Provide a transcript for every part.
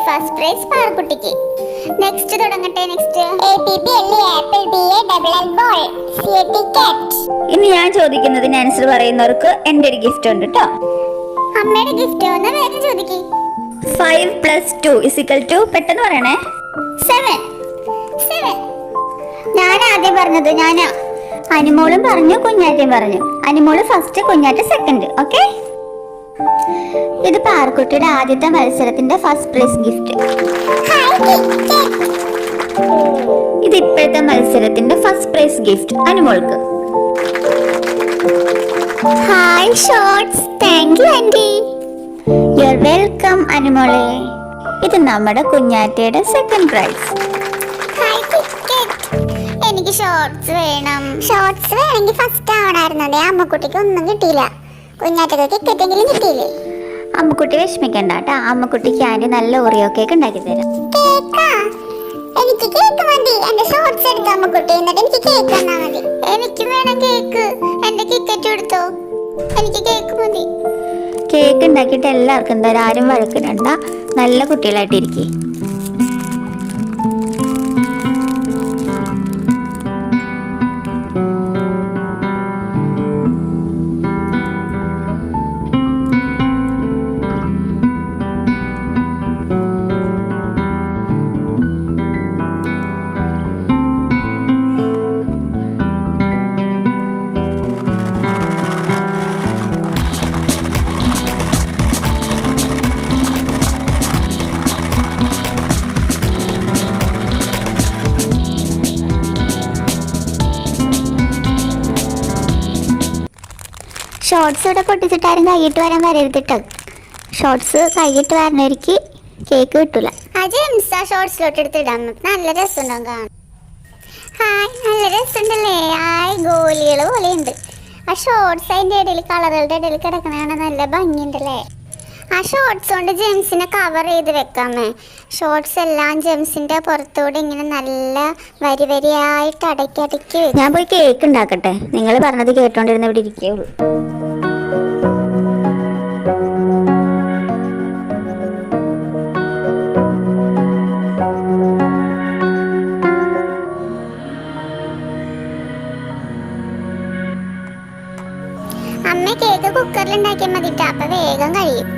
First prize പാറക്കുട്ടിക്ക്. Next തുടങ്ങട്ടെ. Next ഇനി ഞാൻ ചോദിക്കുന്നതിന് ആൻസർ പറയുന്നവർക്ക് എന്റെ ഒരു ഗിഫ്റ്റ് ഉണ്ട് കേട്ടോ. അമ്മയുടെ ഗിഫ്റ്റ് ഒന്ന് വേഗം ചോദിക്കേ. 5 + 2 = 2. പെട്ടെന്ന് പറയണേ. 7. ഞാൻ ആദ്യം പറഞ്ഞത് ഞാനാ. അനിമോളും പറഞ്ഞു, കുഞ്ഞാറ്റയും പറഞ്ഞു. അനിമോള് ഫസ്റ്റ്, കുഞ്ഞാറ്റ സെക്കൻഡ്. ഓക്കെ. ഇത് പാറക്കുട്ടിയുടെ ആദ്യത്തെ മത്സരത്തിന്റെ ഫസ്റ്റ് പ്രൈസ് ഗിഫ്റ്റ്. ഇത് ഇപ്പോഴത്തെ മത്സരത്തിന്റെ ഫസ്റ്റ് പ്രൈസ് ഗിഫ്റ്റ് അനിമോൾക്ക്. Hi shorts. Thank you aunty. You are welcome അനിമോളെ. ഇത് നമ്മുടെ കുഞ്ഞാറ്റയുടെ സെക്കൻഡ് പ്രൈസ്. എനിക്ക് ഷോർട്സ് വേണം. ഷോർട്സ് വേണമെങ്കിൽ ഫസ്റ്റ് ആവണായിരുന്നത്. അമ്മക്കുട്ടിക്ക് ഒന്നും കിട്ടിയില്ല. കുഞ്ഞാറ്റക്ക് കിക്കെറ്റെങ്കിലും കിട്ടിയില്ലേ? അമ്മക്കുട്ടി വിഷമിക്കണ്ട കേട്ടാ. അമ്മക്കുട്ടിക്ക് ആന്റി നല്ല ഓറിയോ കേക്ക് ഉണ്ടാക്കി തരാം. എനിക്ക് കേക്ക് മതി. എന്റെ ഷോർട്സ് എടുത്തോ അമ്മക്കുട്ടി, എന്നിട്ട് എനിക്ക് കേക്ക് തന്നാ മതി. എനിക്ക് വേണം കേക്ക്. എന്റെ കിക്കറ്റ് എടുത്തോ. എനിക്ക് കേക്ക് മതി. കേക്ക് ഉണ്ടാക്കിയിട്ട് എല്ലാവർക്കും തരാം. ആരും വഴക്കിടണ്ട. നല്ല കുട്ടികളായിട്ടിരിക്കും. ഷോർട്സ് ഇവിടെ പൊട്ടിച്ചിട്ടാരും കൈയിട്ട് വരാൻ വരരുതിട്ടോ. ഷോർട്സ് കൈയിട്ട് വരണവർക്ക് കേക്ക് കിട്ടൂല. ഷോർട്സിലോട്ട് എടുത്തിടാം. നല്ല രസമുണ്ടാവും കാണാൻ. ഹായ്, നല്ല രസമുണ്ടല്ലേ? ഹായ്, ഗോലികൾ പോലെയുണ്ട്. ആ ഷോർട്സ് അതിൻ്റെ ഇടയിൽ കളറുകളുടെ ഇടയിൽ കിടക്കണതാണ്. നല്ല ഭംഗിയുണ്ടല്ലേ? ആ ഷോർട്സ് കൊണ്ട് ജെംസിനെ കവർ ചെയ്ത് വെക്കാമേ. ഷോർട്സ് എല്ലാം ജെംസിന്റെ പുറത്തൂടെ ഇങ്ങനെ നല്ല വരി വരിയായിട്ട് അടക്കി. ഞാൻ പോയി കേക്ക് ഉണ്ടാക്കട്ടെ. നിങ്ങൾ പറഞ്ഞത് കേട്ടോണ്ടിരുന്ന ഇവിടെ ഇരിക്കുകയുള്ളൂ. അമ്മ കേക്ക് കുക്കറിൽ ഉണ്ടാക്കിയാൽ മതിട്ടോ. അപ്പൊ വേഗം കഴിയും.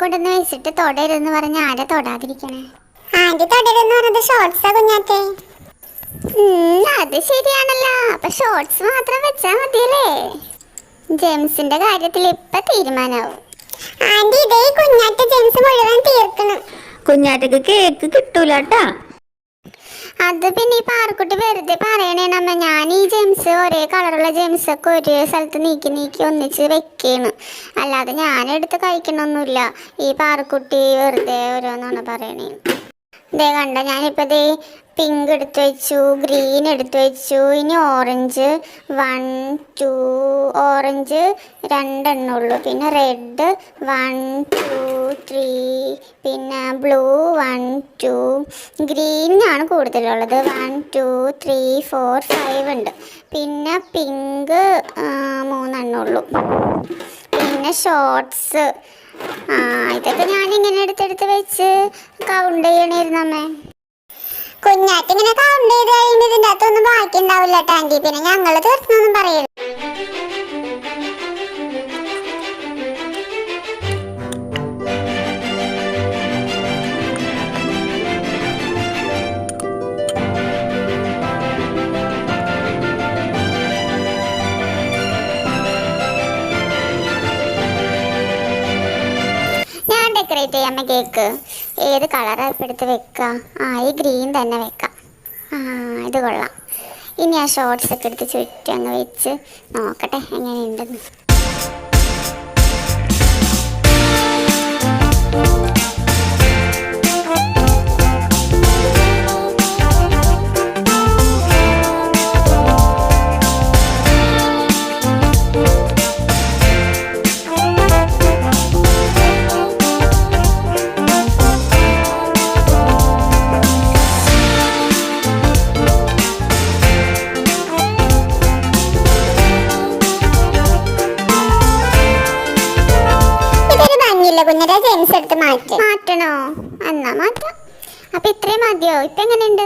കൊണ്ടുവന്ന് വെച്ചിട്ട് തൊടരുന്ന് പറഞ്ഞ ആരെ തൊടാതിരിക്കണേ? ആന്റി തൊടരുന്ന് പറഞ്ഞത് ഷോർട്സാ കുഞ്ഞാറ്റെ. അത് ശരിയാണല്ലോ. അപ്പൊ ഷോർട്സ് മാത്രം വെച്ചാ മതിയല്ലേ? ജെംസിന്റെ കാര്യത്തിൽ ഇപ്പൊ തീരുമാനാവും. ആന്റി ഇതേ കുഞ്ഞാറ്റ ജെംസ് മുഴുവൻ തീർക്കണം. കുഞ്ഞാറ്റക്ക് കേക്ക് കിട്ടൂല കേട്ടാ. അത് പിന്നെ ഈ പാറക്കുട്ടി വെറുതെ പറയണേണമ്മ. ഞാൻ ഈ ജെംസ് ഒരേ കളറുള്ള ജെംസ് ഒക്കെ ഒരു സ്ഥലത്ത് നീക്കി ഒന്നിച്ച് വെക്കാണ്. അല്ലാതെ ഞാൻ എടുത്ത് കഴിക്കണമൊന്നുമില്ല. ഈ പാറക്കുട്ടി വെറുതെ ഓരോന്നാണ് പറയണേ. ഇതേ കണ്ട, ഞാനിപ്പോൾ ദേ പിങ്ക് എടുത്ത് വെച്ചു, ഗ്രീൻ എടുത്ത് വെച്ചു. ഇനി ഓറഞ്ച് 1 2 ഓറഞ്ച് 2 എണ്ണുള്ളൂ. പിന്നെ റെഡ് 1 2 3, പിന്നെ ബ്ലൂ 1 2, ഗ്രീനാണ് കൂടുതലുള്ളത് 1 2 3 4 5 ഉണ്ട്. പിന്നെ പിങ്ക് 3 എണ്ണുള്ളൂ. പിന്നെ ഷോർട്സ് ഇതൊക്കെ ഞാനിങ്ങനെ എടുത്തെടുത്ത് വെച്ച് കൗണ്ട് ചെയ്യണമായിരുന്നമ്മേ. കുഞ്ഞാറ്റിങ്ങനെ കൗണ്ട് ചെയ്ത് കഴിയുമ്പോൾ ഇതിൻ്റെ അകത്തൊന്നും ബാക്കി ഉണ്ടാവില്ല ടാൻറ്റി. പിന്നെ ഞങ്ങൾ തീർന്നൊന്നും പറയരുത്. ഡെക്കറേറ്റ് ചെയ്യാമ കേക്ക്. ഏത് കളറാണ് ഇപ്പം എടുത്ത് വെക്കാം? ഈ ഗ്രീൻ തന്നെ വെക്കാം. ഇത് കൊള്ളാം. ഇനി ആ ഷോർട്സ് ഒക്കെ എടുത്ത് ചുറ്റും അങ്ങ് വെച്ച് നോക്കട്ടെ എങ്ങനെയുണ്ടെന്ന്. ജെംസ് എടുത്ത് മാറ്റണോ? എന്നാ മാറ്റാം. അപ്പൊ ഇത്രയും മതിയോ? ഇപ്പൊ എങ്ങനെയുണ്ട്?